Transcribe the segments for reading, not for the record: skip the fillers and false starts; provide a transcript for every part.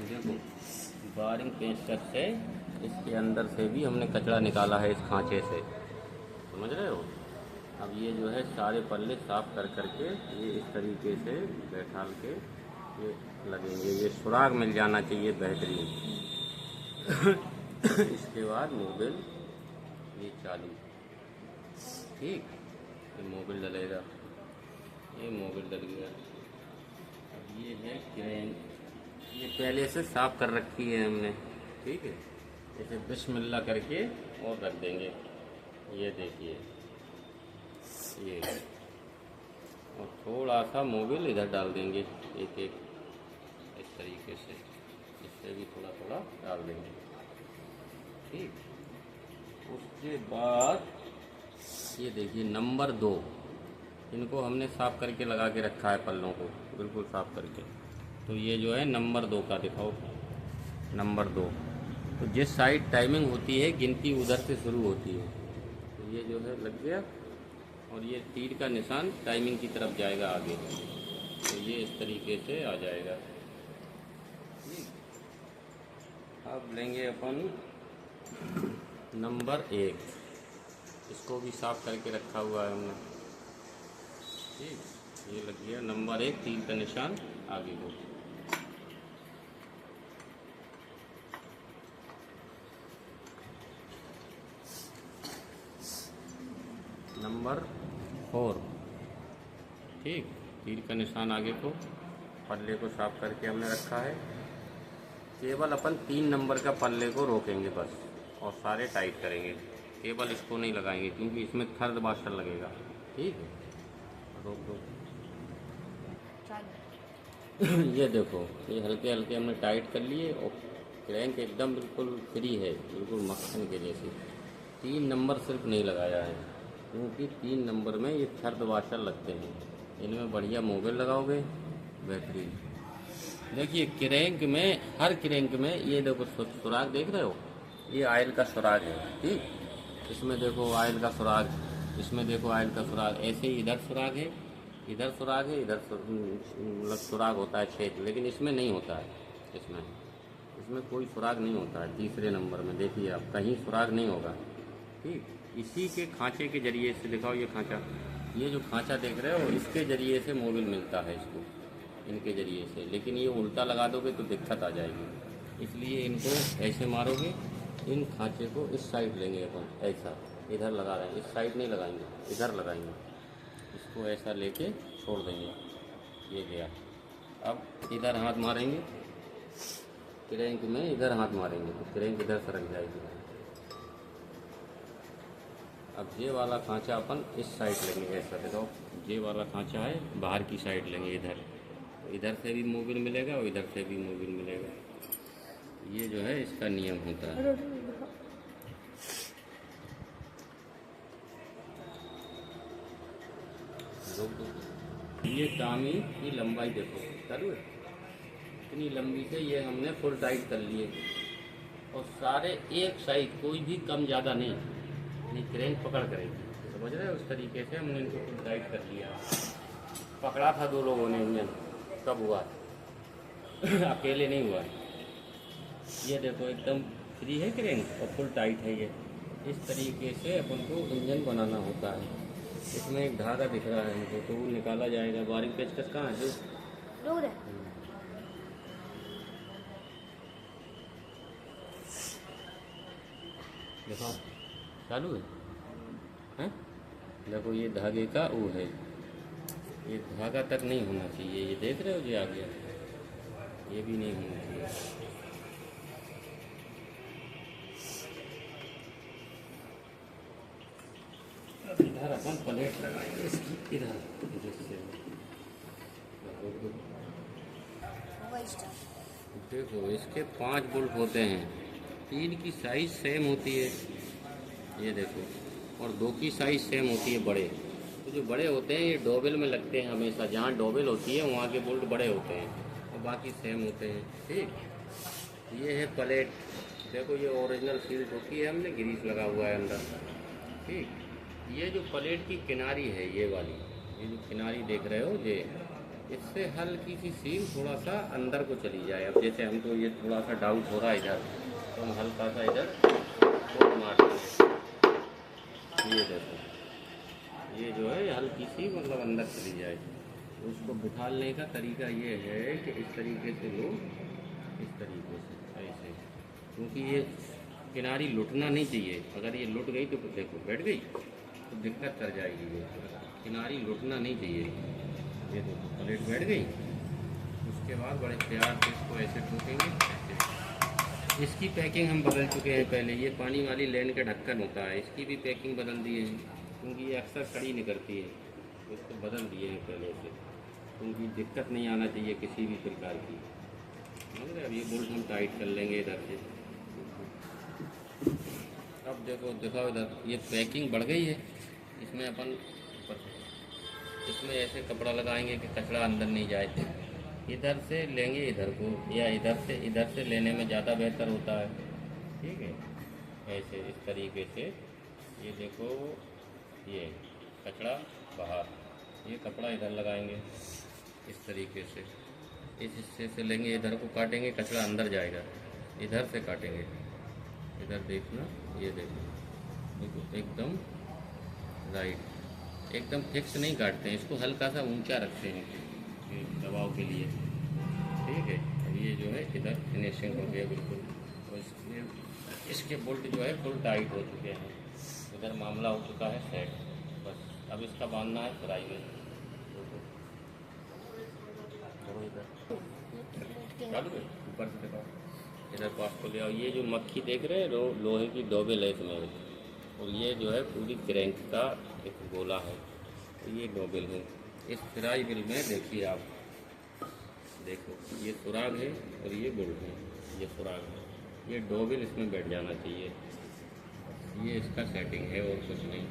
देखो बारिंग पेंचकस से इसके अंदर से भी हमने कचरा निकाला है इस खांचे से, समझ रहे हो। अब ये जो है सारे पल्ले साफ कर करके ये इस तरीके से बैठाल के ये लगेंगे, ये सुराग मिल जाना चाहिए बेहतरीन। इसके बाद मोबिल ये चालू, ठीक, ये मोबिल डलेगा, ये मोबिल डल गया। अब ये है क्रेन, ये पहले से साफ कर रखी है हमने, ठीक है। इसे बिस्मिल्लाह करके और रख देंगे, ये देखिए ये, और थोड़ा सा मोबिल इधर डाल देंगे एक एक इस तरीके से, इससे भी थोड़ा थोड़ा डाल देंगे, ठीक। उसके बाद ये देखिए नंबर 2, इनको हमने साफ करके लगा के रखा है पल्लों को बिल्कुल साफ करके। तो ये जो है नंबर 2 का दिखाओ, नंबर 2। तो जिस साइड टाइमिंग होती है गिनती उधर से शुरू होती है। तो ये जो है लग गया, और ये तीर का निशान टाइमिंग की तरफ जाएगा आगे, तो ये इस तरीके से आ जाएगा। अब लेंगे अपन नंबर 1, इसको भी साफ करके रखा हुआ है हमने, ठीक। ये लग गया नंबर 1, तीर का निशान आगे को। नंबर 4, ठीक, तीर का निशान आगे को, पल्ले को साफ करके हमने रखा है। केवल अपन 3 नंबर का पल्ले को रोकेंगे बस, और सारे टाइट करेंगे, केवल इसको नहीं लगाएंगे क्योंकि इसमें थर्ड वाशर लगेगा, ठीक है। रोक दो। ये देखो ये हल्के हल्के हमने टाइट कर लिए, और क्रैंक एकदम बिल्कुल फ्री है, बिल्कुल मक्खन के जैसे। 3 नंबर सिर्फ नहीं लगाया है क्योंकि 3 नंबर में ये थर्ड वाशर लगते हैं, इनमें बढ़िया मोबिल लगाओगे बेहतरीन। देखिए क्रैंक में, हर क्रैंक में ये देखो सुराग देख रहे हो, ये ऑयल का सुराग है, ठीक। इसमें देखो ऑयल का सुराग, इसमें देखो ऑयल का सुराग, ऐसे ही इधर सुराग है, इधर सुराग है, इधर मतलब सुराग होता है छेद, लेकिन इसमें नहीं होता है। इसमें कोई सुराग नहीं होता है। तीसरे नंबर में देखिए आप, कहीं सुराग नहीं होगा, ठीक। इसी के खांचे के जरिए से, दिखाओ ये खांचा, ये जो खांचा देख रहे हो इसके जरिए से मोबिल मिलता है इसको, इनके जरिए से। लेकिन ये उल्टा लगा दोगे तो दिक्कत आ जाएगी, इसलिए इनको ऐसे मारोगे। इन खांचे को इस साइड लेंगे अपन, ऐसा इधर लगा रहे हैं, इस साइड नहीं लगाएंगे, इधर लगाएंगे। इसको ऐसा लेके छोड़ देंगे, ये गया। अब इधर हाथ मारेंगे क्रैंक में, इधर हाथ मारेंगे तो क्रैंक इधर सरक जाएगी। अब ये वाला खांचा अपन इस साइड लेंगे, ऐसा देखो, ये वाला खांचा है बाहर की साइड लेंगे, इधर से भी मोबिल मिलेगा और इधर से भी मोबिल मिलेगा। ये जो है इसका नियम होता है। ये टामी की लंबाई देखो, चालू है, इतनी लंबी से ये हमने फुल टाइट कर लिए, और सारे एक साइड, कोई भी कम ज़्यादा नहीं क्रैंक पकड़ करेगी, समझ रहे हो। उस तरीके से हमने इनको फुल टाइट कर लिया। पकड़ा था 2 लोगों ने इंजन, कब हुआ अकेले नहीं हुआ। ये देखो एकदम फ्री है क्रैंक और फुल टाइट है ये। इस तरीके से अपन को इंजन बनाना होता है। इसमें एक धागा दिख रहा है मुझे, तो वो निकाला जाएगा। बारिंग पेचकस कहाँ है जो देखो चालू है? देखो ये धागे का वो है, ये धागा तक नहीं होना चाहिए, ये देख रहे हो जी आ गया, ये भी नहीं होना चाहिए। इधर अपन प्लेट लगाएंगे इसकी, इधर देखो इसके 5 बोल्ट होते हैं, 3 की साइज सेम होती है, ये देखो, और 2 की साइज सेम होती है बड़े। तो जो बड़े होते हैं ये डोबल में लगते हैं हमेशा, जहाँ डोबल होती है वहाँ के बोल्ट बड़े होते हैं और बाकी सेम होते हैं, ठीक। ये है प्लेट, देखो ये ओरिजिनल सील्ड होती है, हमने ग्रीस लगा हुआ है अंदर, ठीक। ये जो प्लेट की किनारी है, ये वाली, ये जो किनारी देख रहे हो, इससे हल्की सी सील थोड़ा सा अंदर को चली जाए। अब जैसे हमको ये थोड़ा सा डाउट हो रहा है इधर, तो हम हल्का सा इधर बोल्ट मार देंगे। ये देखो, ये जो है हल्की सी मतलब अंदर चली जाए। तो उसको बिठाने का तरीका ये है कि इस तरीके से लो, इस तरीके से ऐसे, क्योंकि ये किनारी लुटना नहीं चाहिए। अगर ये लुट गई तो देखो बैठ गई तो दिक्कत कर जाएगी। ये किनारी लुटना नहीं चाहिए। ये देखो प्लेट बैठ गई। उसके बाद बड़े प्यार से इसको ऐसे ठोकेंगे ऐसे। इसकी पैकिंग हम बदल चुके हैं पहले। ये पानी वाली लेन का ढक्कन होता है, इसकी भी पैकिंग बदल दिए हैं, क्योंकि ये अक्सर खड़ी निकलती है। तो इसको बदल दिए हैं पहले से, क्योंकि दिक्कत नहीं आना चाहिए किसी भी प्रकार की। समझ रहे? अब ये बोल्ट हम टाइट कर लेंगे इधर से। अब देखो, दिखाओ इधर, ये पैकिंग बढ़ गई है। इसमें अपन इसमें ऐसे कपड़ा लगाएंगे कि कचरा अंदर नहीं जाए। इधर से लेंगे इधर को, या इधर से लेने में ज़्यादा बेहतर होता है। ठीक है, ऐसे इस तरीके से। ये देखो, ये कचरा बाहर, ये कपड़ा इधर लगाएंगे इस तरीके से। इस हिस्से से लेंगे, इधर को काटेंगे, कचरा अंदर जाएगा। इधर से काटेंगे, इधर देखना, ये देखो एकदम राइट, एकदम फिक्स नहीं काटते हैं इसको, हल्का सा ऊंचा रखते हैं दबाव के लिए। ठीक है, अब ये जो है इधर फिनिशिंग हो गया बिल्कुल। और इसके बोल्ट जो है फुल टाइट हो चुके हैं। इधर मामला हो चुका है सेट। बस अब इसका बांधना है फ्राई में। चालू है, ऊपर से दिखाओ, इधर पास को ले आओ। ये जो मक्खी देख रहे हैं लोहे की डोबेल है इसमें, और ये जो है पूरी क्रैंक का एक गोला है। तो ये डोबेल है। इस फ्राई बिल में देखिए आप, देखो ये सुराग है और ये बोल्ट है, ये सुराग है। ये डोबेल इसमें बैठ जाना चाहिए। ये इसका सेटिंग है और कुछ नहीं।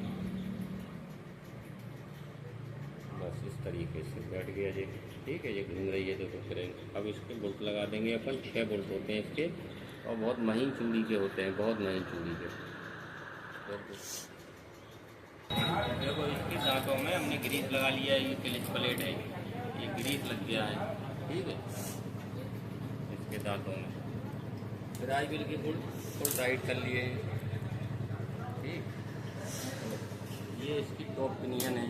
बस इस तरीके से बैठ गया ये। ठीक है, ये घूम रही है देखो क्रैंक। अब इसके बोल्ट लगा देंगे अपन। 6 बोल्ट होते हैं इसके, और बहुत महीन चूड़ी के होते हैं, बहुत महीन चूड़ी के। देखो इसकी दांतों में हमने ग्रीस लगा लिया है। ये क्लिच प्लेट है, ये ग्रीस लग गया है। ठीक है, इसके दांतों में फ्राई बिल की फुल टाइट कर लिए हैं। ठीक, ये इसकी टॉप पिनियन है।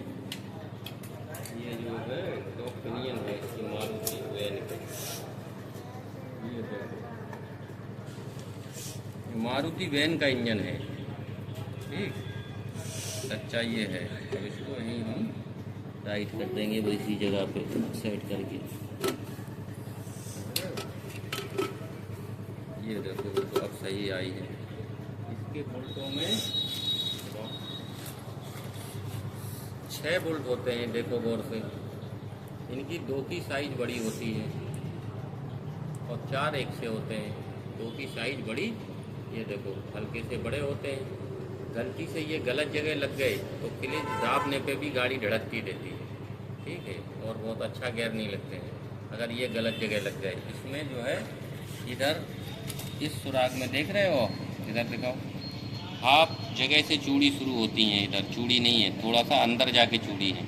ये जो है टॉप पिनियन है इसकी मारुति वैन की। ये देखो, मारुति वैन का इंजन है। ठीक, सच्चाई ये है। अब इसको यहीं हम टाइट कर देंगे इसी जगह पे सेट करके। ये देखो तो अब सही आई है। इसके बोल्टों में 6 बोल्ट होते हैं, देखो गौर से। इनकी 2 की साइज बड़ी होती है और 4 एक से होते हैं। 2 की साइज बड़ी, ये देखो हल्के से बड़े होते हैं। गलती से ये गलत जगह लग गए तो क्लिच दाबने पे भी गाड़ी धड़कती रहती है। ठीक है, और बहुत अच्छा गियर नहीं लगते हैं अगर ये गलत जगह लग गए। इसमें जो है इधर इस सुराग में देख रहे हो, इधर दिखाओ, हाफ जगह से चूड़ी शुरू होती हैं। इधर चूड़ी नहीं है, थोड़ा सा अंदर जाके चूड़ी है।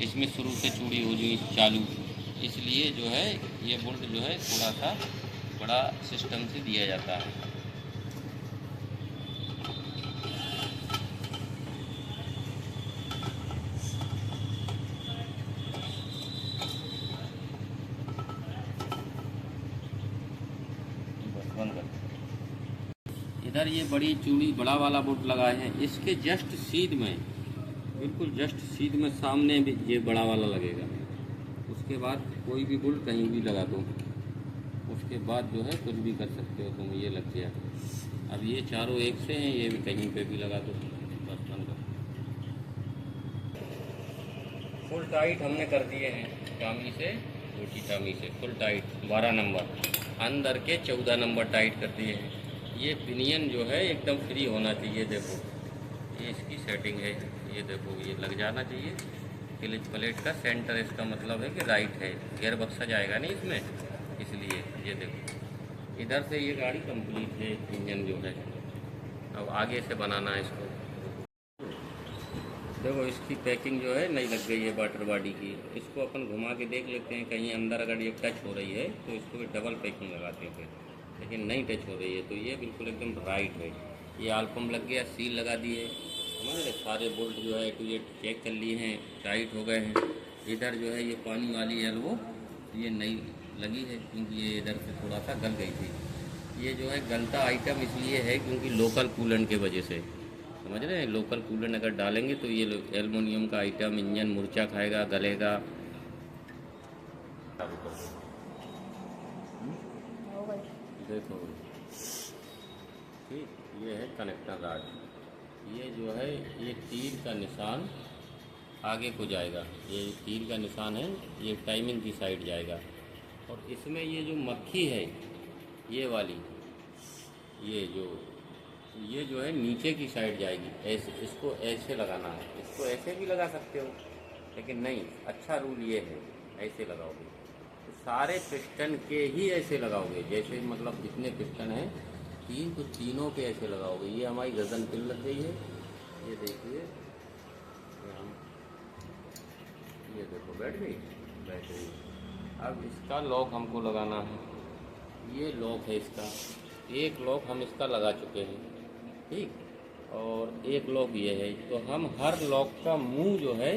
इसमें शुरू से चूड़ी हो गई चालू, इसलिए जो है ये बोल्ट जो है थोड़ा सा बड़ा सिस्टम से दिया जाता है। इधर ये बड़ी चूड़ी बड़ा वाला बोल्ट लगाए हैं। इसके जस्ट सीध में, बिल्कुल जस्ट सीध में सामने भी ये बड़ा वाला लगेगा। उसके बाद कोई भी बोल्ट कहीं भी लगा दो, उसके बाद जो है कुछ भी कर सकते हो तुम। ये लग गया। अब ये चारों एक से हैं, ये भी कहीं पे भी लगा दो, बस बंद कर। फुल टाइट हमने कर दिए हैं चामी से, छोटी चामी से फुल टाइट 12 नंबर, अंदर के 14 नंबर टाइट कर दिए हैं। ये पिनियन जो है एकदम फ्री होना चाहिए। देखो ये इसकी सेटिंग है, ये देखो ये लग जाना चाहिए। क्लिच प्लेट का सेंटर इसका मतलब है कि राइट है, गियर बक्सा जाएगा नहीं इसमें, इसलिए। ये देखो इधर से ये गाड़ी कंप्लीट है, इंजन जो है। अब आगे से बनाना है इसको। देखो इसकी पैकिंग जो है नई लग गई है वाटर बॉडी की। इसको अपन घुमा के देख लेते हैं, कहीं अंदर अगर ये टच हो रही है तो इसको भी डबल पैकिंग लगाते हैं फिर, लेकिन नहीं टच हो रही है तो ये बिल्कुल एकदम राइट है। ये आलपम लग गया, सील लगा दिए, समझ रहे, सारे बोल्ट जो है टू ये चेक कर लिए हैं, टाइट हो गए हैं। इधर जो है ये पानी वाली है वो, ये नई लगी है क्योंकि ये इधर से थोड़ा सा गल गई थी। ये जो है गलता आइटम इसलिए है क्योंकि लोकल कूलेंट के वजह से, समझ रहे हैं, लोकल कूलेंट अगर डालेंगे तो ये एल्युमिनियम का आइटम इंजन मूर्छा खाएगा, गलेगा। देखो ठीक, ये है कनेक्टर राड। ये जो है ये तीर का निशान आगे को जाएगा, ये तीर का निशान है, ये टाइमिंग की साइड जाएगा। और इसमें ये जो मक्खी है ये वाली, ये जो है नीचे की साइड जाएगी, ऐसे इसको ऐसे लगाना है। इसको ऐसे भी लगा सकते हो लेकिन नहीं, अच्छा रूल ये है ऐसे लगाओगे तो सारे पिस्टन के ही ऐसे लगाओगे, जैसे मतलब जितने पिस्टन हैं तीन तो तीनों के ऐसे लगाओगे। ये हमारी गर्दन पिन लग गई है, ये देखिए, ये देखो बैठ गई। अब इसका लॉक हमको लगाना है, ये लॉक है इसका, एक लॉक हम इसका लगा चुके हैं, ठीक, और एक लॉक ये है। तो हम हर लॉक का मुंह जो है,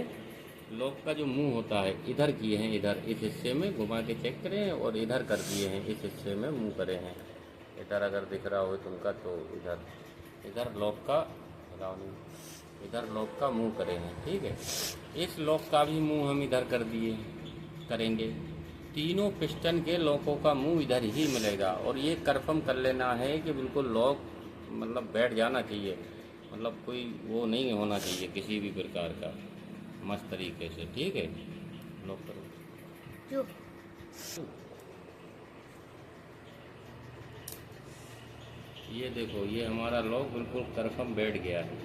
लॉक का जो मुंह होता है इधर किए हैं, इधर इस हिस्से में घुमा के चेक करें हैं और इधर कर दिए हैं, इस हिस्से में मुंह करे हैं। इधर अगर दिख रहा हो तुमका तो इधर लॉक का इधर लॉक का मुंह करे हैं, ठीक है। इस लॉक का भी मुंह हम इधर कर दिए करेंगे। तीनों पिस्टन के लॉकों का मुंह इधर ही मिलेगा। और ये कंफर्म कर लेना है कि बिल्कुल लॉक मतलब बैठ जाना चाहिए, मतलब कोई वो नहीं होना चाहिए किसी भी प्रकार का, मस्त तरीके से, ठीक है। लॉक करो। ये देखो ये हमारा लॉक बिल्कुल कंफर्म बैठ गया है।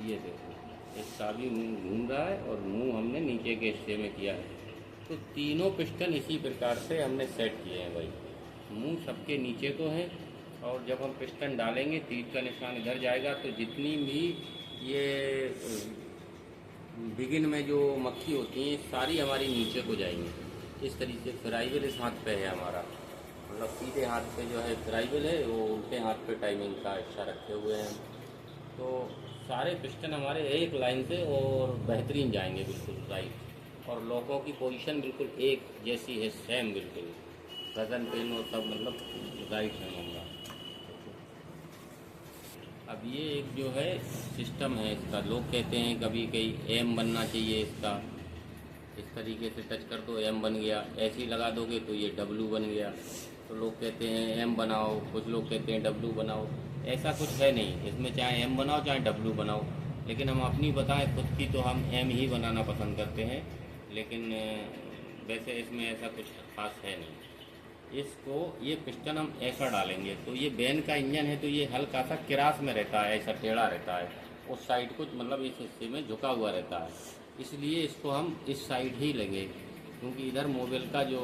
ये देखो इसका भी मुंह घूम रहा है और मुंह हमने नीचे के हिस्से में किया है। तो तीनों पिस्टन इसी प्रकार से हमने सेट किए हैं भाई। मुंह सबके नीचे को है और जब हम पिस्टन डालेंगे तीर का निशान इधर जाएगा तो जितनी भी ये बिगिन में जो मक्खी होती हैं सारी हमारी नीचे को जाएंगी। इस तरीके से फ्राइवल इस हाथ पे है हमारा, मतलब सीधे हाथ पे जो है फ्राइवल है, वो उल्टे हाथ पे टाइमिंग का हिस्सा रखे हुए हैं। तो सारे पिस्टन हमारे एक लाइन से और बेहतरीन जाएंगे बिल्कुल राइट। और लॉकों की पोजीशन बिल्कुल एक जैसी है, सेम बिल्कुल, गगन पेन और सब मतलब राइट है हमारा। अब ये एक जो है सिस्टम है इसका, लोग कहते हैं कभी कहीं एम बनना चाहिए इसका, इस तरीके से टच कर दो एम बन गया, ऐसे ही लगा दोगे तो ये डब्लू बन गया। तो लोग कहते हैं एम बनाओ, कुछ लोग कहते हैं डब्लू बनाओ, ऐसा कुछ है नहीं इसमें, चाहे एम बनाओ चाहे डब्लू बनाओ। लेकिन हम अपनी बताएं खुद की तो हम एम ही बनाना पसंद करते हैं, लेकिन वैसे इसमें ऐसा कुछ खास है नहीं। इसको ये पिस्टन हम ऐसा डालेंगे तो ये बैन का इंजन है तो ये हल्का सा क्रास में रहता है, ऐसा टेढ़ा रहता है, उस साइड को मतलब इस हिस्से में झुका हुआ रहता है, इसलिए इसको हम इस साइड ही लेंगे क्योंकि इधर मोबिल का जो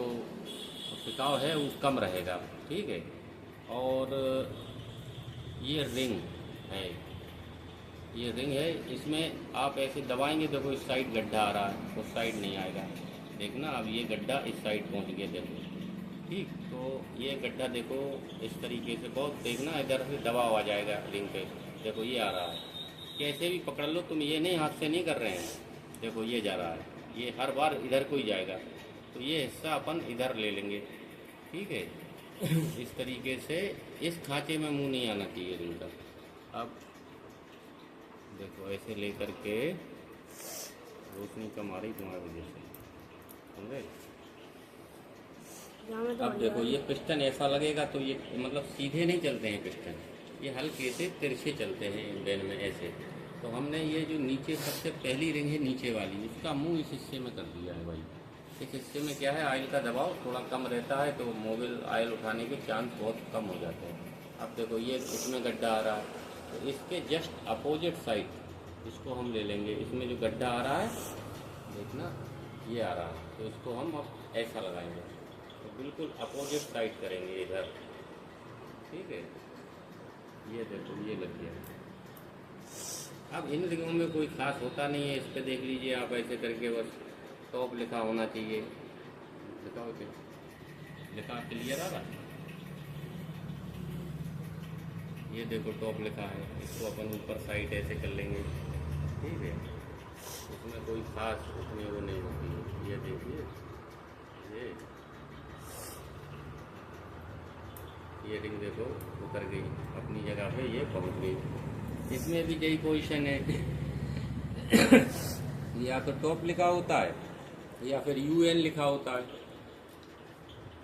टिकाव है वो कम रहेगा, ठीक है। और ये रिंग है, ये रिंग है, इसमें आप ऐसे दबाएंगे देखो इस साइड गड्ढा आ रहा है, उस साइड नहीं आएगा, देखना। अब ये गड्ढा इस साइड पहुंच गया देखो, ठीक। तो ये गड्ढा देखो इस तरीके से बहुत देखना, इधर से दबाव आ जाएगा रिंग पे, देखो ये आ रहा है, कैसे भी पकड़ लो तुम, ये नहीं हाथ से नहीं कर रहे हैं, देखो ये जा रहा है, ये हर बार इधर को ही जाएगा। तो ये हिस्सा अपन इधर ले लेंगे, ठीक है। इस तरीके से इस खांचे में मुंह नहीं आना चाहिए रिंग का। अब देखो ऐसे ले करके, रोशनी कम आ रही तुम्हारी वजह से, समझे। अब देखो ये पिस्टन ऐसा लगेगा तो ये मतलब सीधे नहीं चलते हैं पिस्टन, ये हल्के से तिरछे चलते हैं बैन में ऐसे। तो हमने ये जो नीचे सबसे पहली रिंग है नीचे वाली, उसका मुंह इस हिस्से में कर दिया है भाई। इस हिस्से में क्या है, ऑयल का दबाव थोड़ा कम रहता है तो मोबिल ऑयल उठाने के चांस बहुत कम हो जाते हैं। अब देखो ये इसमें गड्ढा आ रहा है तो इसके जस्ट अपोजिट साइड इसको हम ले लेंगे, इसमें जो गड्ढा आ रहा है देखना ये आ रहा है, तो इसको हम अब ऐसा लगाएंगे, तो बिल्कुल अपोजिट साइड करेंगे इधर, ठीक है। ये देखो ये लग गया, अब इन रिंगों में कोई खास होता नहीं है। इस पे देख लीजिए आप, ऐसे करके बस टॉप लिखा होना चाहिए। लिखा हो क्या? लिखा क्लियर आ रहा? ये देखो टॉप लिखा है, इसको अपन ऊपर साइड ऐसे कर लेंगे, ठीक है। इसमें कोई खास उतनी वो नहीं होती है। ये देखिए, ये रिंग देखो उतर गई अपनी जगह पे, ये पहुंच गई। इसमें भी यही पोजीशन है। या तो टॉप लिखा होता है या फिर यूएन लिखा होता है।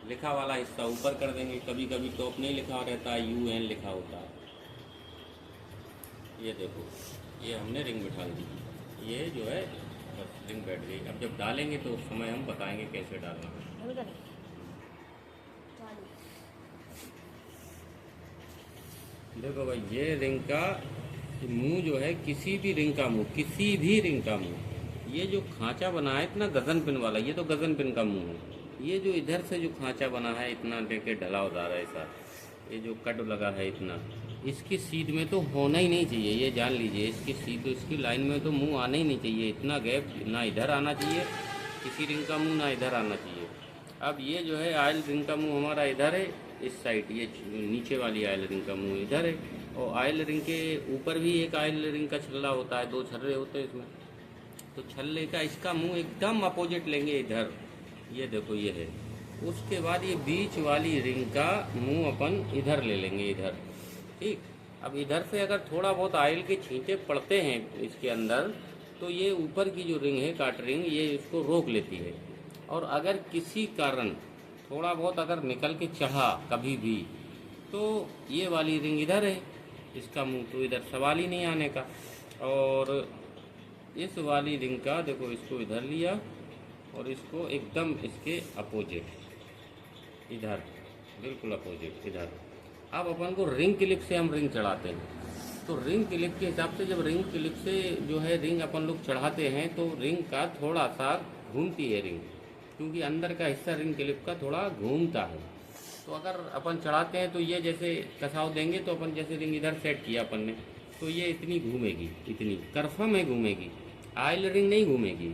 लिखा वाला हिस्सा ऊपर कर देंगे। कभी कभी टॉप नहीं लिखा रहता है, यूएन लिखा होता है। ये देखो, ये हमने रिंग बिठा दी। ये जो है बस रिंग बैठ गई। अब जब डालेंगे तो उस समय हम बताएंगे कैसे डालना है। देखो भाई, ये रिंग का मुंह जो है, किसी भी रिंग का मुंह, किसी भी रिंग का मुंह, ये जो खांचा बना है इतना गगन पिन वाला, ये तो गगन पिन का मुंह है। ये जो इधर से जो खांचा बना है इतना लेके ढलावदार है ऐसा, ये जो कट लगा है इतना, इसकी सीध में तो होना ही नहीं चाहिए। ये जान लीजिए, इसकी सीध, इसकी लाइन में तो मुंह आना ही नहीं चाहिए। इतना गैप ना इधर आना चाहिए किसी रिंग का मुंह, ना इधर आना चाहिए। अब ये जो है आयल रिंग का मुंह हमारा इधर है, इस साइड, ये नीचे वाली आयल रिंग का मुंह इधर है। और आयल रिंग के ऊपर भी एक आयल रिंग का छल्ला होता है, 2 छर्रे होते हैं इसमें। तो छल्ले का इसका मुंह एकदम अपोजिट लेंगे इधर, ये देखो ये है। उसके बाद ये बीच वाली रिंग का मुंह अपन इधर ले लेंगे, इधर, ठीक। अब इधर से अगर थोड़ा बहुत आयल के छींटे पड़ते हैं इसके अंदर, तो ये ऊपर की जो रिंग है, काट रिंग, ये इसको रोक लेती है। और अगर किसी कारण थोड़ा बहुत अगर निकल के चढ़ा कभी भी, तो ये वाली रिंग इधर है, इसका मुंह तो इधर सवाल ही नहीं आने का। और इस वाली रिंग का देखो, इसको इधर लिया और इसको एकदम इसके अपोजिट इधर, बिल्कुल अपोजिट इधर। अब अपन को रिंग क्लिप से हम रिंग चढ़ाते हैं, तो रिंग क्लिप के हिसाब से जब रिंग क्लिप से जो है रिंग अपन लोग चढ़ाते हैं, तो रिंग का थोड़ा सा घूमती है रिंग, क्योंकि अंदर का हिस्सा रिंग क्लिप का थोड़ा घूमता है। तो अगर अपन चढ़ाते हैं तो ये जैसे कसाव देंगे, तो अपन जैसे रिंग इधर सेट किया अपन ने, तो ये इतनी घूमेगी, इतनी कन्फर्म है घूमेगी। आयल रिंग नहीं घूमेगी,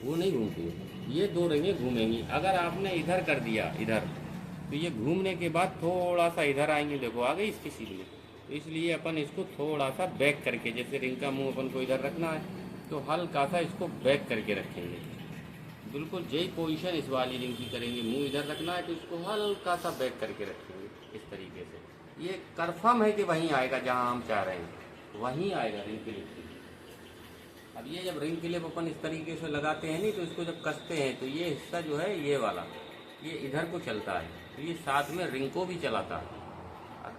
वो नहीं घूमती है। ये 2 रिंगें घूमेंगी। अगर आपने इधर कर दिया इधर, तो ये घूमने के बाद थोड़ा सा इधर आएंगे, देखो आ गई इसकी सीध में। तो इसलिए अपन इसको थोड़ा सा बैक करके, जैसे रिंग का मुंह अपन को इधर रखना है, तो हल्का सा इसको बैक करके रखेंगे। बिल्कुल यही पोजीशन इस वाली रिंग की करेंगे। मुंह इधर रखना है तो इसको हल्का सा बैक करके रखेंगे इस तरीके से। ये कंफर्म है कि वहीं आएगा जहां हम चाह रहे हैं, वहीं आएगा रिंग क्लिप। अब ये जब रिंग क्लिप अपन इस तरीके से लगाते हैं नहीं, तो इसको जब कसते हैं तो ये हिस्सा जो है, ये वाला, ये इधर को चलता है, तो ये साथ में रिंग को भी चलाता है,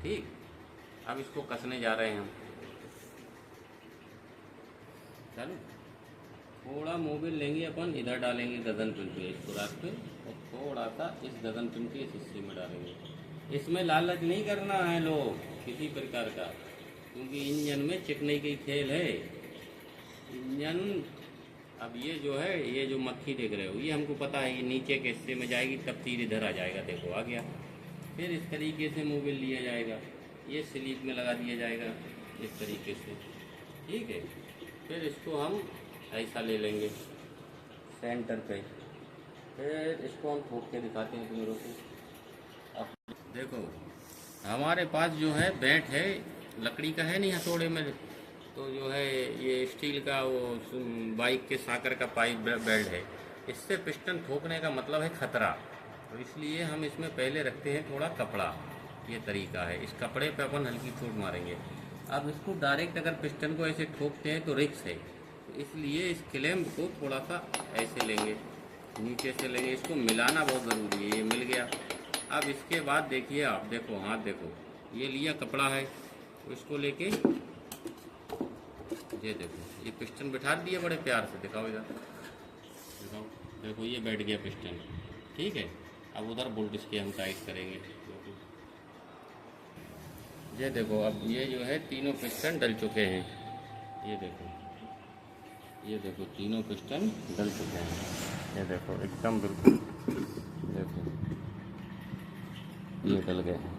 ठीक। अब इसको कसने जा रहे हैं हम। चलो, थोड़ा मोबिल लेंगे अपन, इधर डालेंगे गगन पिन पे, इसको रख पे, और थोड़ा सा इस गगन पिन के इस हिस्से में डालेंगे। इसमें लालच नहीं करना है लोग किसी प्रकार का, क्योंकि इंजन में चिकनाई का खेल है। इंजन, अब ये जो है, ये जो मक्खी देख रहे हो, ये हमको पता है ये नीचे के हिस्से में जाएगी, तब तीर इधर आ जाएगा, देखो आ गया। फिर इस तरीके से मोबिल लिया जाएगा, ये स्लीप में लगा दिया जाएगा इस तरीके से, ठीक है। फिर इसको हम ऐसा ले लेंगे सेंटर पे, फिर इसको हम ठोक के दिखाते हैं तुम लोगों को। अब देखो, हमारे पास जो है बैट है, लकड़ी का है नहीं, हथौड़े में, तो जो है ये स्टील का वो बाइक के साकर का पाइप बेल्ट है। इससे पिस्टन ठोकने का मतलब है खतरा, तो इसलिए हम इसमें पहले रखते हैं थोड़ा कपड़ा। ये तरीका है, इस कपड़े पे अपन हल्की चोट मारेंगे। अब इसको डायरेक्ट अगर पिस्टन को ऐसे ठोकते हैं तो रिस्क है, तो इसलिए इस क्लैंप को थोड़ा सा ऐसे लेंगे, नीचे से लेंगे। इसको मिलाना बहुत ज़रूरी है, ये मिल गया। अब इसके बाद देखिए आप, देखो हाथ देखो, ये लिया कपड़ा है, तो इसको लेके ये देखो, ये पिस्टन बिठा दिया बड़े प्यार से, दिखाओ इधर, दिखाओ, देखो ये बैठ गया पिस्टन, ठीक है। अब उधर बोल्ट इसके हम टाइट करेंगे, ये देखो। अब ये जो है तीनों पिस्टन डल चुके हैं, ये देखो, ये देखो तीनों पिस्टन डल चुके हैं, ये देखो एकदम बिल्कुल, देखो ये डल गए हैं,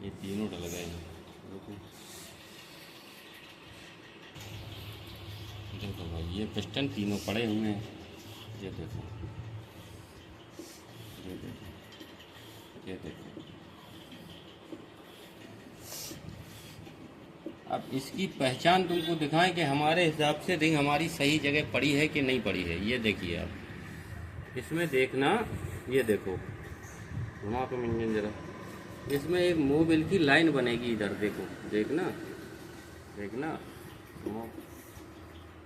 ये तीनों डल गए हैं, देखो देखो भाई ये पिस्टन तीनों पड़े हुए हैं, ये देखो, ये देखो, ये देखो। अब इसकी पहचान तुमको दिखाएं कि हमारे हिसाब से रिंग हमारी सही जगह पड़ी है कि नहीं पड़ी है। ये देखिए आप इसमें देखना, ये देखो घुमा तो इंजन जरा, इसमें एक मोबिल की लाइन बनेगी इधर, देखो, देखना, देखना, घुमाओ,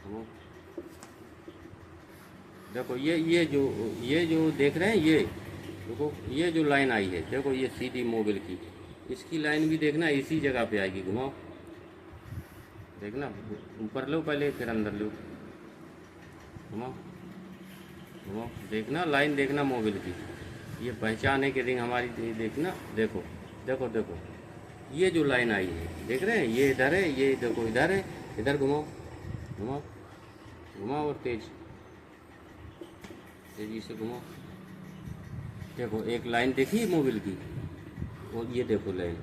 घुमाओ, देखो ये जो देख रहे हैं, ये देखो, ये जो लाइन आई है, देखो ये सीधी मोबिल की, इसकी लाइन भी देखना इसी जगह पे आएगी। घुमाओ, देखना, ऊपर लो पहले फिर अंदर लो, घुमाओ, घुमाओ, देखना लाइन, देखना मोबिल की, ये पहचान है कि रिंग हमारी, देखना, देखो, देखो, देखो, ये जो लाइन आई है देख रहे हैं, ये इधर है, ये देखो इधर है, इधर घुमाओ, घुमाओ, घुमाओ और तेजी से घुमाओ, देखो एक लाइन देखी मोबिल की, और ये देखो लाइन,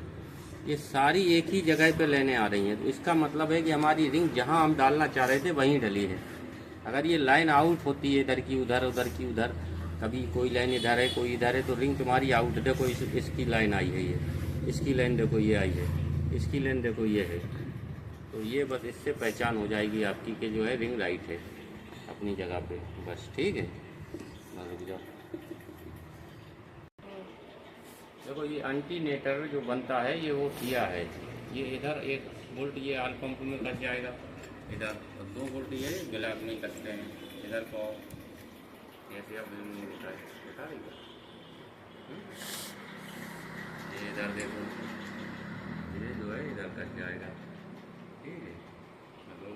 ये सारी एक ही जगह पे लेने आ रही हैं, तो इसका मतलब है कि हमारी रिंग जहां हम डालना चाह रहे थे वहीं डली है। अगर ये लाइन आउट होती है इधर की उधर, उधर की उधर, कभी कोई लाइन इधर है कोई इधर है, तो रिंग तुम्हारी आउट है। देखो इसकी लाइन आई है, ये इसकी लाइन देखो ये आई है, इसकी लाइन देखो ये है, तो ये बस इससे पहचान हो जाएगी आपकी कि जो है रिंग राइट है अपनी जगह पे। बस ठीक है, रुक जाओ। देखो ये अल्टरनेटर जो बनता है ये वो किया है, ये इधर एक बोल्ट ये आल पंप में कट जाएगा इधर, और 2 बोल्ट ये ब्लैक में कटते हैं इधर को, ऐसे अब नहीं दिखा है, दिखा रही है, ये इधर देखो, ये जो है इधर कट जाएगा, ठीक है, मतलब